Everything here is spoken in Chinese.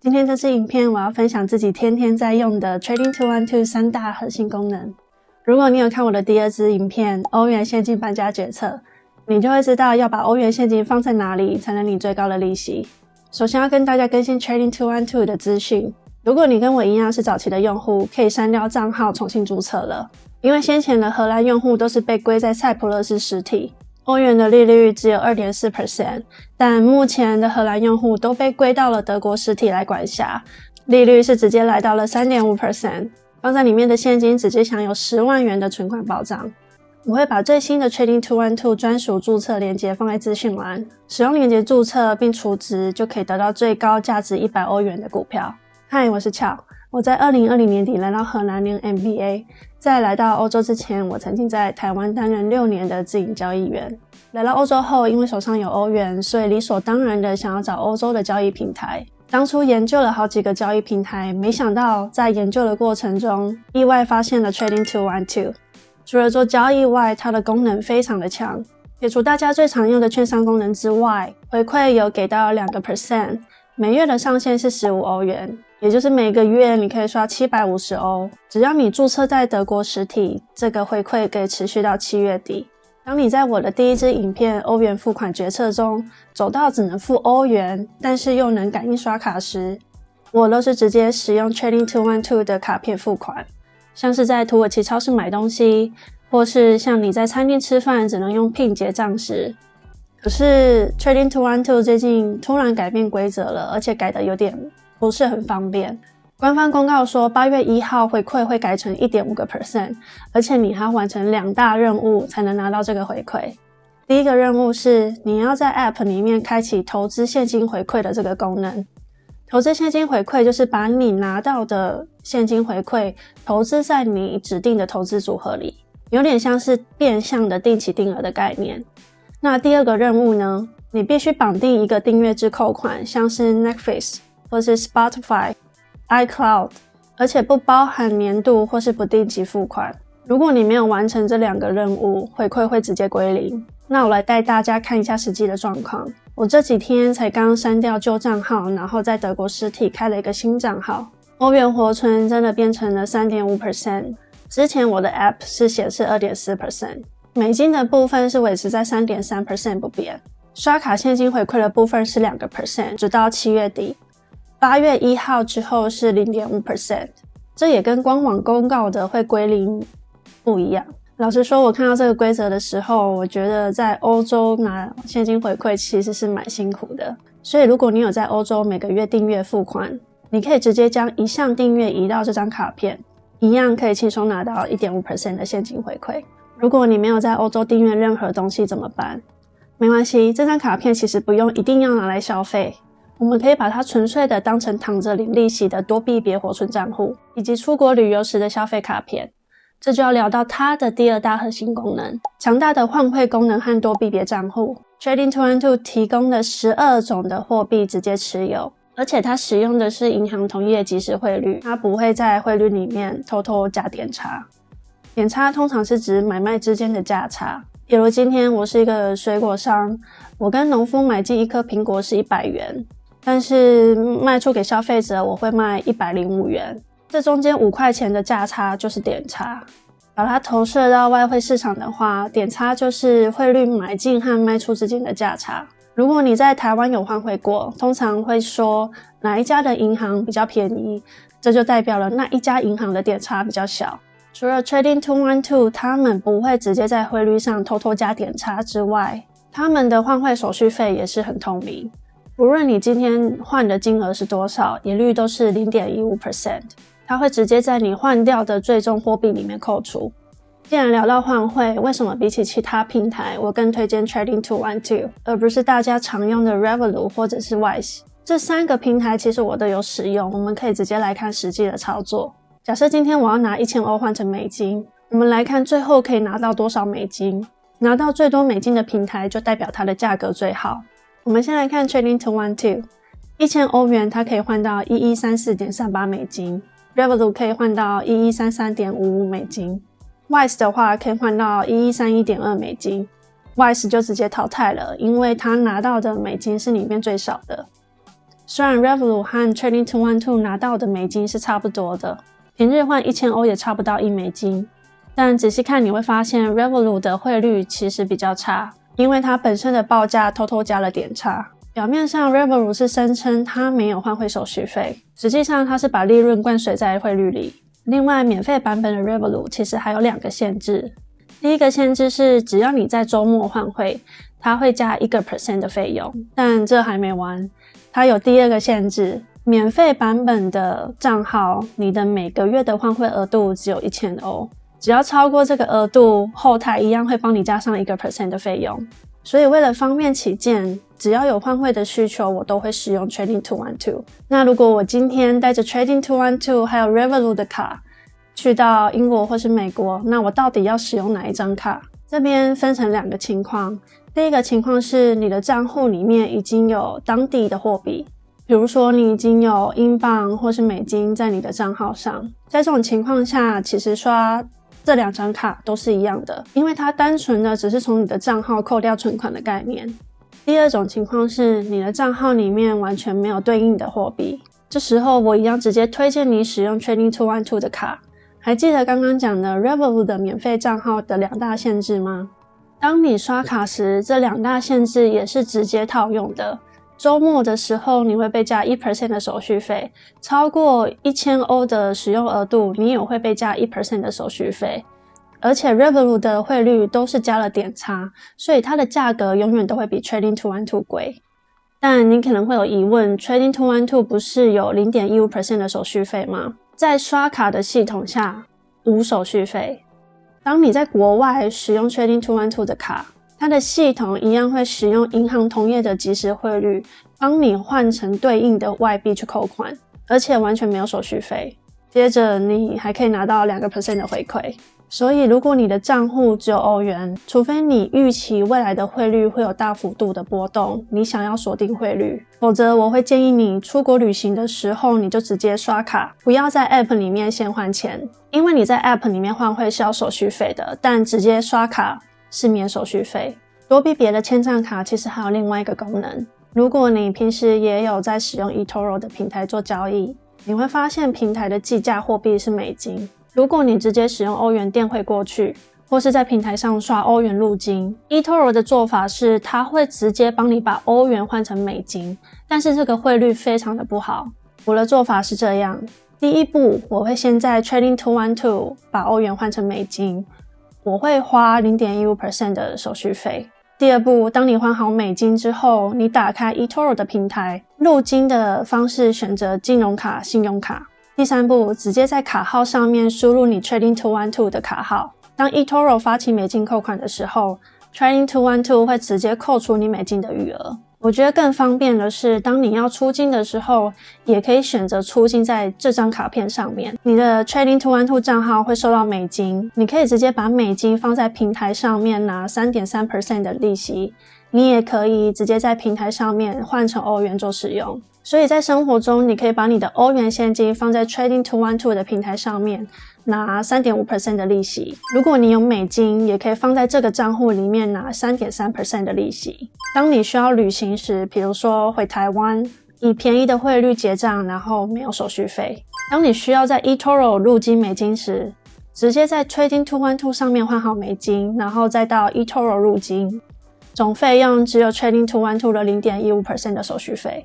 今天这支影片我要分享自己天天在用的 Trading212 3大核心功能。如果你有看我的第二支影片欧元现金搬家决策，你就会知道要把欧元现金放在哪里才能领最高的利息。首先要跟大家更新 Trading212 的资讯，如果你跟我一样是早期的用户，可以删掉账号重新注册了，因为先前的荷兰用户都是被归在塞浦路斯实体，欧元的利率只有 2.4%， 但目前的荷兰用户都被归到了德国实体来管辖，利率是直接来到了 3.5%， 放在里面的现金直接享有10万元的存款保障。我会把最新的 Trading212 专属注册链接放在资讯栏，使用链接注册并储值就可以得到最高价值100欧元的股票。嗨，我是巧，我在2020年底来到荷兰念 MBA， 在来到欧洲之前，我曾经在台湾担任6年的自营交易员。来到欧洲后，因为手上有欧元，所以理所当然的想要找欧洲的交易平台。当初研究了好几个交易平台，没想到在研究的过程中，意外发现了 Trading212。除了做交易外，它的功能非常的强。撇除大家最常用的券商功能之外，回馈有给到 2%， 每月的上限是15欧元，也就是每个月你可以刷750欧。只要你注册在德国实体，这个回馈可以持续到7月底。当你在我的第一支影片欧元付款决策中走到只能付欧元，但是又能感应刷卡时，我都是直接使用 Trading212 的卡片付款。像是在土耳其超市买东西，或是像你在餐厅吃饭只能用 PIN 结账时。可是 Trading212 最近突然改变规则了，而且改得有点不是很方便。官方公告说8月1号回馈会改成 1.5%， 而且你还要完成2大任务才能拿到这个回馈。第一个任务是你要在 App 里面开启投资现金回馈的这个功能。投资现金回馈就是把你拿到的现金回馈投资在你指定的投资组合里，有点像是变相的定期定额的概念。那第二个任务呢，你必须绑定一个订阅制扣款，像是 Netflix 或是 Spotify、iCloud， 而且不包含年度或是不定期付款。如果你没有完成这2个任务，回馈会直接归零。那我来带大家看一下实际的状况。我这几天才刚删掉旧账号，然后在德国实体开了一个新账号，欧元活存真的变成了 3.5%， 之前我的 App 是显示 2.4%， 美金的部分是维持在 3.3% 不变，刷卡现金回馈的部分是 2%， 直到7月底，8月1号之后是 0.5%， 这也跟官网公告的会归零不一样。老实说，我看到这个规则的时候，我觉得在欧洲拿现金回馈其实是蛮辛苦的。所以如果你有在欧洲每个月订阅付款，你可以直接将一项订阅移到这张卡片，一样可以轻松拿到 1.5% 的现金回馈。如果你没有在欧洲订阅任何东西怎么办？没关系，这张卡片其实不用一定要拿来消费，我们可以把它纯粹的当成躺着领利息的多币别活存账户，以及出国旅游时的消费卡片。这就要聊到它的第2大核心功能，强大的换汇功能和多币别账户。Trading212 提供了12种的货币直接持有，而且它使用的是银行同业即时汇率，它不会在汇率里面偷偷加点差。点差通常是指买卖之间的价差。比如今天我是一个水果商，我跟农夫买进一颗苹果是100元，但是卖出给消费者我会卖105元。这中间5块钱的价差就是点差。把它投射到外汇市场的话，点差就是汇率买进和卖出之间的价差。如果你在台湾有换汇过，通常会说哪一家的银行比较便宜，这就代表了那一家银行的点差比较小。除了 Trading212 他们不会直接在汇率上偷偷加点差之外，他们的换汇手续费也是很透明。无论你今天换的金额是多少，一律都是 0.15%。它会直接在你换掉的最终货币里面扣除。既然聊到换汇，为什么比起其他平台，我更推荐 Trading212， 而不是大家常用的 Revolut 或者是 Wise？ 这3个平台其实我都有使用，我们可以直接来看实际的操作。假设今天我要拿1000欧换成美金，我们来看最后可以拿到多少美金。拿到最多美金的平台就代表它的价格最好。我们先来看 Trading212， 1000欧元它可以换到 1134.38 美金。Revolut 可以换到 1133.55 美金， Wise 的话可以换到 1131.2 美金。Wise 就直接淘汰了，因为他拿到的美金是里面最少的。虽然 Revolut 和 Trading212 拿到的美金是差不多的，平日换1000欧也差不到1美金，但仔细看你会发现 Revolut 的汇率其实比较差，因为它本身的报价偷偷加了点差。表面上 Revolut 是声称它没有换汇手续费，实际上它是把利润灌水在汇率里。另外，免费版本的 Revolut 其实还有2个限制。第一个限制是只要你在周末换汇，它会加1% 的费用，但这还没完，它有第2个限制。免费版本的账号，你的每个月的换汇额度只有1000欧，只要超过这个额度，后台一样会帮你加上1% 的费用。所以为了方便起见，只要有换汇的需求，我都会使用 Trading212。那如果我今天带着 Trading212 还有 Revolut 的卡去到英国或是美国，那我到底要使用哪一张卡？这边分成2个情况。第一个情况是你的账户里面已经有当地的货币，比如说你已经有英镑或是美金在你的账号上，在这种情况下，其实刷这2张卡都是一样的，因为它单纯的只是从你的账号扣掉存款的概念。第二种情况是你的账号里面完全没有对应的货币，这时候我一样直接推荐你使用 Trading212 的卡。还记得刚刚讲的 Revolut 的免费账号的2大限制吗？当你刷卡时，这2大限制也是直接套用的。周末的时候你会被加 1% 的手续费，超过1000欧的使用额度你也会被加 1% 的手续费，而且 Revolut 的汇率都是加了点差，所以它的价格永远都会比 Trading212 贵。但你可能会有疑问， Trading212 不是有 0.15% 的手续费吗？在刷卡的系统下无手续费。当你在国外使用 Trading212 的卡，它的系统一样会使用银行同业的即时汇率帮你换成对应的外币去扣款，而且完全没有手续费。接着你还可以拿到 2% 的回馈。所以如果你的账户只有欧元，除非你预期未来的汇率会有大幅度的波动，你想要锁定汇率，否则我会建议你出国旅行的时候你就直接刷卡，不要在 App 里面先换钱，因为你在 App 里面换汇是要手续费的，但直接刷卡是免手续费。躲避别的签账卡其实还有另外一个功能，如果你平时也有在使用 eToro 的平台做交易，你会发现平台的计价货币是美金。如果你直接使用欧元电汇过去，或是在平台上刷欧元入金， eToro 的做法是它会直接帮你把欧元换成美金，但是这个汇率非常的不好。我的做法是这样，第一步我会先在 Trading212 把欧元换成美金，我会花 0.15% 的手续费。第二步，当你换好美金之后，你打开 eToro 的平台，入金的方式选择金融卡、信用卡。第三步，直接在卡号上面输入你 Trading212 的卡号。当 eToro 发起美金扣款的时候， Trading212 会直接扣除你美金的余额。我觉得更方便的是，当你要出金的时候，也可以选择出金在这张卡片上面。你的 Trading212 账号会收到美金，你可以直接把美金放在平台上面拿 3.3% 的利息，你也可以直接在平台上面换成欧元做使用。所以在生活中，你可以把你的欧元现金放在 Trading212 的平台上面拿 3.5% 的利息。如果你有美金，也可以放在这个账户里面拿 3.3% 的利息。当你需要旅行时，比如说回台湾，以便宜的汇率结账，然后没有手续费。当你需要在 eToro 入金美金时，直接在 Trading212 上面换好美金，然后再到 eToro 入金，总费用只有 Trading212 的 0.15% 的手续费。